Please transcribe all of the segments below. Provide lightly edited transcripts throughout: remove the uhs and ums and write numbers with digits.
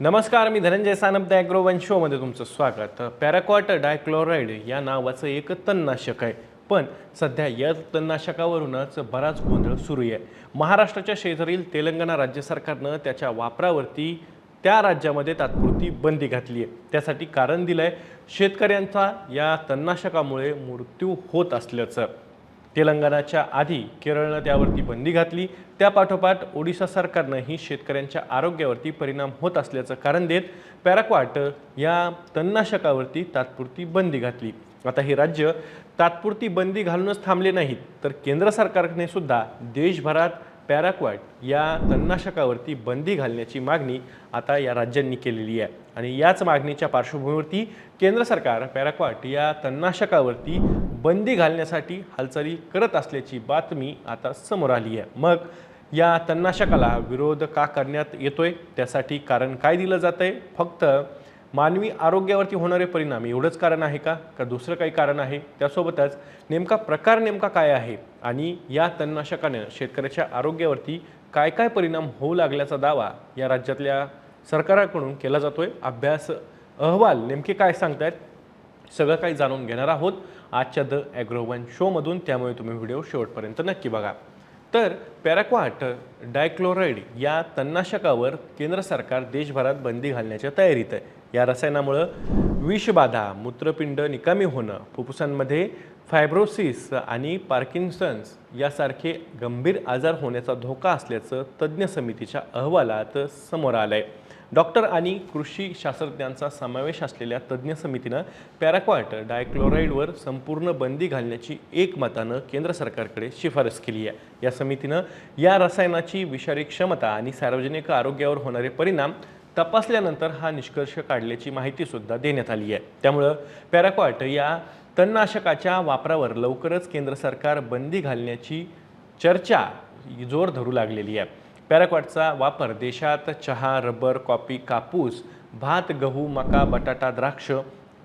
नमस्कार, मी धनंजय सानप द ॲग्रोवन शोमध्ये तुमचं स्वागत. पॅराक्वाट डायक्लोराइड या नावाचं एक तणनाशक आहे, पण सध्या या तणनाशकावरूनच बराच गोंधळ सुरू आहे. महाराष्ट्राच्या शेजारील तेलंगणा राज्य सरकारनं त्याच्या वापरावरती त्या राज्यामध्ये तात्पुरती बंदी घातली आहे. त्यासाठी कारण दिलं आहे शेतकऱ्यांचा या तणनाशकामुळे मृत्यू होत असल्याचं. तेलंगणाच्या आधी केरळनं त्यावरती बंदी घातली, त्यापाठोपाठ ओडिशा सरकारनंही शेतकऱ्यांच्या आरोग्यावरती परिणाम होत असल्याचं कारण देत पॅराक्वाट या तणनाशकावरती तात्पुरती बंदी घातली. आता हे राज्य तात्पुरती बंदी घालूनच थांबले नाहीत, तर केंद्र सरकारने सुद्धा देशभरात पॅराक्वाट या तणनाशकावरती बंदी घालण्याची मागणी आता या राज्यांनी केलेली आहे. आणि याच मागणीच्या पार्श्वभूमीवरती केंद्र सरकार पॅराक्वाट या तणनाशकावरती बंदी घालण्यासाठी हालचाली करत असल्याची बातमी आता समोर आली आहे. मग या तणनाशकाला विरोध का करण्यात येतोय, त्यासाठी कारण काय दिलं जात आहे? फक्त मानवी आरोग्यावरती होणारे परिणाम एवढंच कारण आहे का दुसरं काही कारण आहे? त्यासोबतच प्रकार नेमका काय आहे आणि या तणनाशकाने शेतकऱ्याच्या आरोग्यावरती काय काय परिणाम होऊ लागल्याचा दावा या राज्यातल्या सरकाराकडून केला जातोय. अभ्यास अहवाल नेमके काय सांगतायत, सगळं काही जाणून घेणार आहोत आजच्या द ॲग्रोवन शोमधून, त्यामुळे तुम्ही व्हिडिओ शेवटपर्यंत नक्की बघा. तर पॅराक्वाट डायक्लोराइड या तणनाशकावर केंद्र सरकार देशभरात बंदी घालण्याच्या तयारीत आहे. या रसायनामुळे विषबाधा, मूत्रपिंड निकामी होणं, फुफ्फुसांमध्ये फायब्रोसिस आणि पार्किन्सन्स यासारखे गंभीर आजार होण्याचा धोका असल्याचं तज्ज्ञ समितीच्या अहवालात समोर आलं आहे. डॉक्टर आणि कृषी शास्त्रज्ञांचा समावेश असलेल्या तज्ज्ञ समितीनं पॅराक्वाट डायक्लोराइडवर संपूर्ण बंदी घालण्याची एकमतानं केंद्र सरकारकडे शिफारस केली आहे. या समितीनं या रसायनाची विषारी क्षमता आणि सार्वजनिक आरोग्यावर होणारे परिणाम तपासल्यानंतर हा निष्कर्ष काढल्याची माहितीसुद्धा देण्यात आली आहे. त्यामुळं पॅराक्वाट या तणनाशकाच्या वापरावर लवकरच केंद्र सरकार बंदी घालण्याची चर्चा जोर धरू लागलेली आहे. पॅराक्वाटचा वापर देशात चहा, रबर, कॉफी, कापूस, भात, गहू, मका, बटाटा, द्राक्ष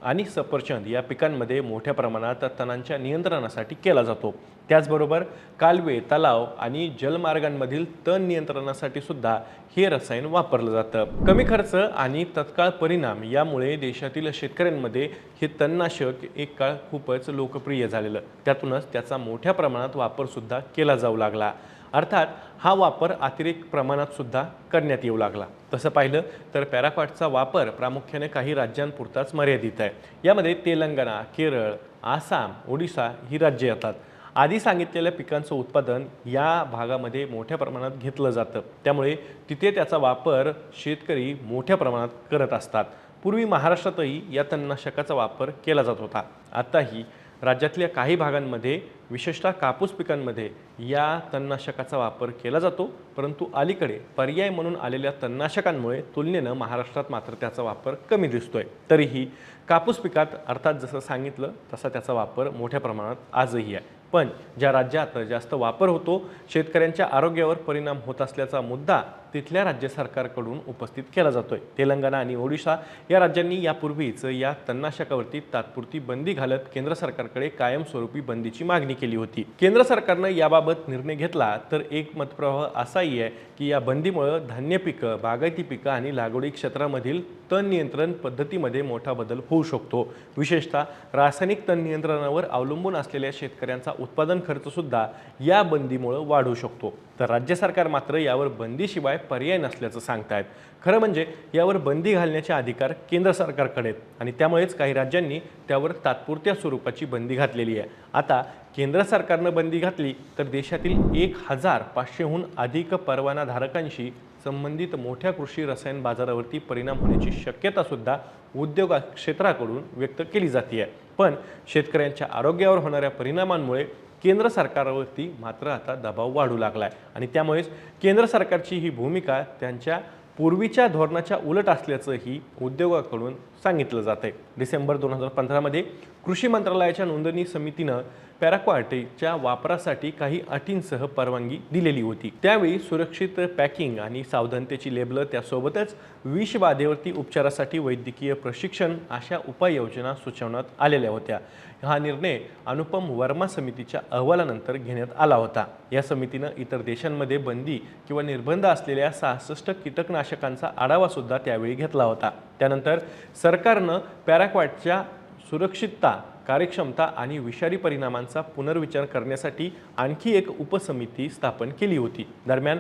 आणि सफरचंद या पिकांमध्ये मोठ्या प्रमाणात तणांच्या नियंत्रणासाठी केला जातो. त्याचबरोबर कालवे, तलाव आणि जलमार्गांमधील तण नियंत्रणासाठी सुद्धा हे रसायन वापरलं जातं. कमी खर्च आणि तत्काळ परिणाम यामुळे देशातील शेतकऱ्यांमध्ये हे तणनाशक एक काळ खूपच लोकप्रिय झालेलं. त्यातूनच त्याचा मोठ्या प्रमाणात वापर सुद्धा केला जाऊ लागला. अर्थात हा वापर अतिरेक प्रमाणात सुद्धा करण्यात येऊ लागला. तसं पाहिलं तर पॅराक्वाटचा वापर प्रामुख्याने काही राज्यांपुरताच मर्यादित आहे. यामध्ये तेलंगणा, केरळ, आसाम, ओडिशा ही राज्ये येतात. आधी सांगितलेल्या पिकांचं उत्पादन या भागामध्ये मोठ्या प्रमाणात घेतलं जातं, त्यामुळे तिथे त्याचा वापर शेतकरी मोठ्या प्रमाणात करत असतात. पूर्वी महाराष्ट्रातही या तणनाशकाचा वापर केला जात होता. आताही राज्यातल्या काही भागांमध्ये विशेषतः कापूस पिकांमध्ये या तणनाशकाचा वापर केला जातो, परंतु अलीकडे पर्याय म्हणून आलेल्या तणनाशकांमुळे तुलनेनं महाराष्ट्रात मात्र त्याचा वापर कमी दिसतोय. तरीही कापूस पिकात अर्थात जसं सांगितलं तसा त्याचा वापर मोठ्या प्रमाणात आजही आहे. पण ज्या राज्यात जास्त वापर होतो, शेतकऱ्यांच्या आरोग्यावर परिणाम होत असल्याचा मुद्दा तिथल्या राज्य सरकारकडून उपस्थित केला जातोय. तेलंगणा आणि ओडिशा या राज्यांनी यापूर्वीच या तणनाशकावरती तात्पुरती बंदी घालत केंद्र सरकारकडे कायमस्वरूपी बंदीची मागणी केली होती. केंद्र सरकारनं याबाबत निर्णय घेतला तर एक मतप्रवाह असाही आहे की या बंदीमुळे धान्य पिकं, बागायती पिकं आणि लागवडी क्षेत्रामधील तण नियंत्रण पद्धतीमध्ये मोठा बदल होऊ शकतो. विशेषतः रासायनिक तण नियंत्रणावर अवलंबून असलेल्या शेतकऱ्यांचा उत्पादन खर्च सुद्धा या बंदीमुळे वाढू शकतो. तर राज्य सरकार मात्र यावर बंदीशिवाय पर्याय नसल्याचं सांगतायत. खरं म्हणजे यावर बंदी घालण्याचे अधिकार केंद्र सरकारकडे आहेत आणि त्यामुळेच काही राज्यांनी त्यावर तात्पुरत्या स्वरूपाची बंदी घातलेली आहे. आता केंद्र सरकारनं बंदी घातली तर देशातील 1500हून अधिक परवानाधारकांशी संबंधित मोठ्या कृषी रसायन बाजारावरती परिणाम होण्याची शक्यता सुद्धा उद्योग क्षेत्राकडून व्यक्त केली जाते. पण शेतकऱ्यांच्या आरोग्यावर होणाऱ्या परिणामांमुळे केंद्र सरकारवरती मात्र आता दबाव वाढू लागला आहे आणि त्यामुळेच केंद्र सरकारची ही भूमिका त्यांच्या पूर्वीच्या धोरणाच्या उलट असल्याचंही उद्योगाकडून सांगितलं जात आहे. डिसेंबर 2015मध्ये कृषी मंत्रालयाच्या नोंदणी समितीनं पॅराक्वाटच्या वापरासाठी काही अटींसह परवानगी दिलेली होती। त्यावेळी सुरक्षित पॅकिंग आणि सावधानतेची लेबलं, त्यासोबतच विषबाधेवरती उपचारासाठी वैद्यकीय प्रशिक्षण अशा उपाययोजना सुचवण्यात आलेल्या होत्या। हा निर्णय अनुपम वर्मा समितीच्या अहवालानंतर घेण्यात आला होता। या समितीनं इतर देशांमध्ये बंदी किंवा निर्बंध असलेल्या 66 कीटकनाशकांचा आढावा सुद्धा त्यावेळी घेतला होता। त्यानंतर सरकारनं पॅराक्वाटच्या सुरक्षितता, कार्यक्षमता आणि विषारी परिणामांचा पुनर्विचार करण्यासाठी आणखी एक उपसमिती स्थापन केली होती। दरम्यान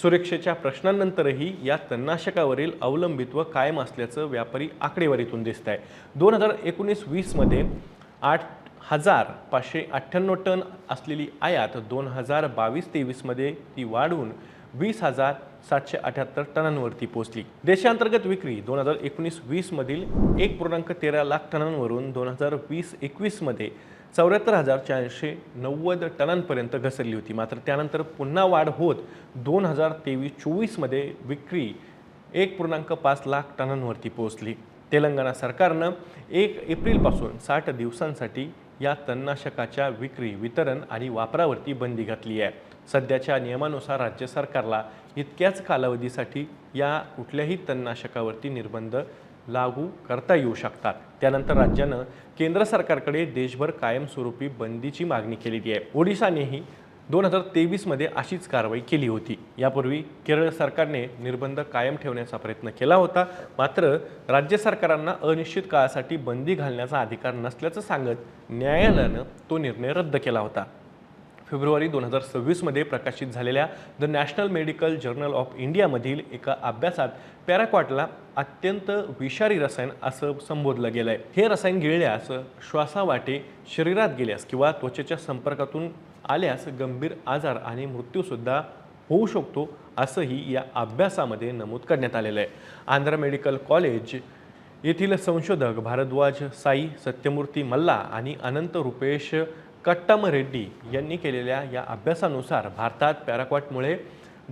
सुरक्षेच्या प्रश्नांनंतरही या तणनाशकावरील अवलंबित्व कायम असल्याचं व्यापारी आकडेवारीतून दिसतंय। 2019-20 मध्ये 8,598 टन असलेली आयात 2022-23 मध्ये ती वाढून 20,778 टनांवरती पोहोचली। देशांतर्गत विक्री 2019-20 मधील 1.13 लाख टनांवरून 2020-21 मध्ये 74,490 टनांपर्यंत घसरली होती। मात्र त्यानंतर पुन्हा वाढ होत 2023-24 मध्ये विक्री 1.5 लाख टनांवरती पोहोचली। तेलंगणा सरकारनं 1 एप्रिलपासून 60 दिवसांसाठी या तणनाशकाच्या विक्री, वितरण आणि वापरावरती बंदी घातली आहे। सध्याच्या नियमानुसार राज्य सरकारला इतक्याच कालावधीसाठी या कुठल्याही तणनाशकावरती निर्बंध लागू करता येऊ शकतात। त्यानंतर राज्यानं केंद्र सरकारकडे देशभर कायमस्वरूपी बंदीची मागणी केलेली आहे। ओडिशानेही 2023 मध्ये अशीच कारवाई केली होती। यापूर्वी केरळ सरकारने निर्बंध कायम ठेवण्याचा प्रयत्न केला होता, मात्र राज्य सरकारांना अनिश्चित काळासाठी बंदी घालण्याचा अधिकार नसल्याचं सांगत न्यायालयानं तो निर्णय रद्द केला होता। फेब्रुवारी 2026 मध्ये प्रकाशित झालेल्या the national medical journal of इंडियामधील एका अभ्यासात पॅराक्वाटला अत्यंत विषारी रसायन असं संबोधलं गेलंय। हे रसायन गिळल्यास, श्वासावाटे शरीरात गेल्यास किंवा त्वचेच्या संपर्कातून आल्यास गंभीर आजार आणि मृत्यूसुद्धा होऊ शकतो, असंही या अभ्यासामध्ये नमूद करण्यात आलेलं आहे। आंध्र मेडिकल कॉलेज येथील संशोधक भारद्वाज साई, सत्यमूर्ती मल्ला आणि अनंत रुपेश कट्टामरेड्डी यांनी केलेल्या या अभ्यासानुसार भारतात पॅराक्वाटमुळे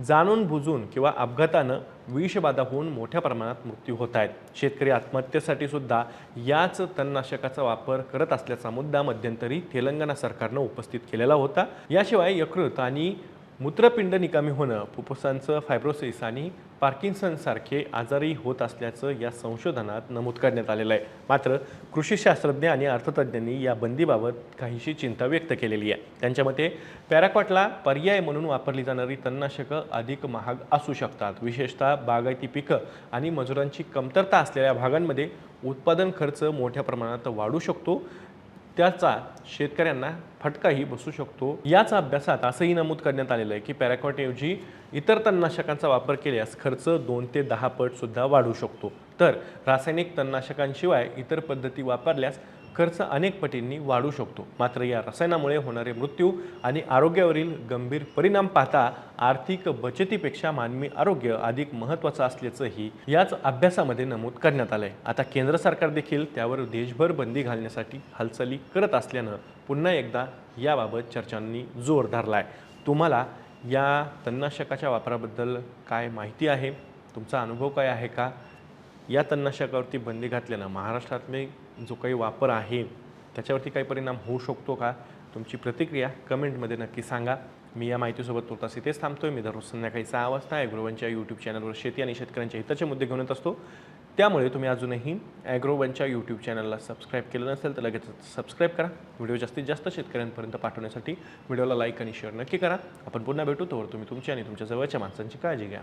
जाणून बुजून किंवा अपघातानं विषबाधा होऊन मोठ्या प्रमाणात मृत्यू होत आहेत। शेतकरी आत्महत्येसाठी सुद्धा याच तणनाशकाचा वापर करत असल्याचा मुद्दा मध्यंतरी तेलंगणा सरकारनं उपस्थित केलेला होता। याशिवाय यकृत आणि मूत्रपिंड निकामी होणं, फुफ्फुसांचं फायब्रोसिस आणि पार्किन्सनसारखे आजारही होत असल्याचं या संशोधनात नमूद करण्यात आलेलं आहे। मात्र कृषी शास्त्रज्ञ आणि अर्थतज्ञांनी या बंदीबाबत काहीशी चिंता व्यक्त केलेली आहे। त्यांच्या मते पॅराक्वाटला पर्याय म्हणून वापरली जाणारी तणनाशकं अधिक महाग असू शकतात। विशेषतः बागायती पिकं आणि मजुरांची कमतरता असलेल्या भागांमध्ये उत्पादन खर्च मोठ्या प्रमाणात वाढू शकतो, त्याचा शेतकऱ्यांना फटकाही बसू शकतो। याच अभ्यासात असंही नमूद करण्यात आलेलं आहे की पॅराक्वाटऐवजी इतर तणनाशकांचा वापर केल्यास खर्च 2 ते 10 पट सुद्धा वाढू शकतो, तर रासायनिक तणनाशकांशिवाय इतर पद्धती वापरल्यास खर्च अनेक पटींनी वाढू शकतो। मात्र या रसायनामुळे होणारे मृत्यू आणि आरोग्यावरील गंभीर परिणाम पाहता आर्थिक बचतीपेक्षा मानवी आरोग्य अधिक महत्त्वाचं असल्याचंही याच अभ्यासामध्ये नमूद करण्यात आलंय। आता केंद्र सरकार देखील त्यावर देशभर बंदी घालण्यासाठी हालचाली करत असल्यानं पुन्हा एकदा याबाबत चर्चांनी जोर धरलाय। तुम्हाला या तणनाशकाच्या वापराबद्दल काय माहिती आहे? तुमचा अनुभव काय आहे का? या तणनाशकावरती बंदी घातल्यानं महाराष्ट्रातले जो काही वापर आहे त्याच्यावरती काही परिणाम होऊ शकतो का? तुमची प्रतिक्रिया कमेंटमध्ये नक्की सांगा। मी या माहितीसोबत तुर्तास इथेच थांबतोय। मी दररोज संध्याकाळी 6 वाजता ॲग्रोवनच्या यूट्यूब चॅनलवर शेती आणि शेतकऱ्यांच्या हिताचे मुद्दे घेऊन येत असतो। त्यामुळे तुम्ही अजूनही ॲग्रोवनच्या यूट्यूब चॅनलला सबस्क्राईब केलं नसेल तर लगेच सबस्क्राईब करा। व्हिडिओ जास्तीत जास्त शेतकऱ्यांपर्यंत पाठवण्यासाठी व्हिडिओला लाईक आणि शेअर नक्की करा। आपण पुन्हा भेटू, तोवर तुम्ही तुमची आणि तुमच्या जवळच्या माणसांची काळजी घ्या।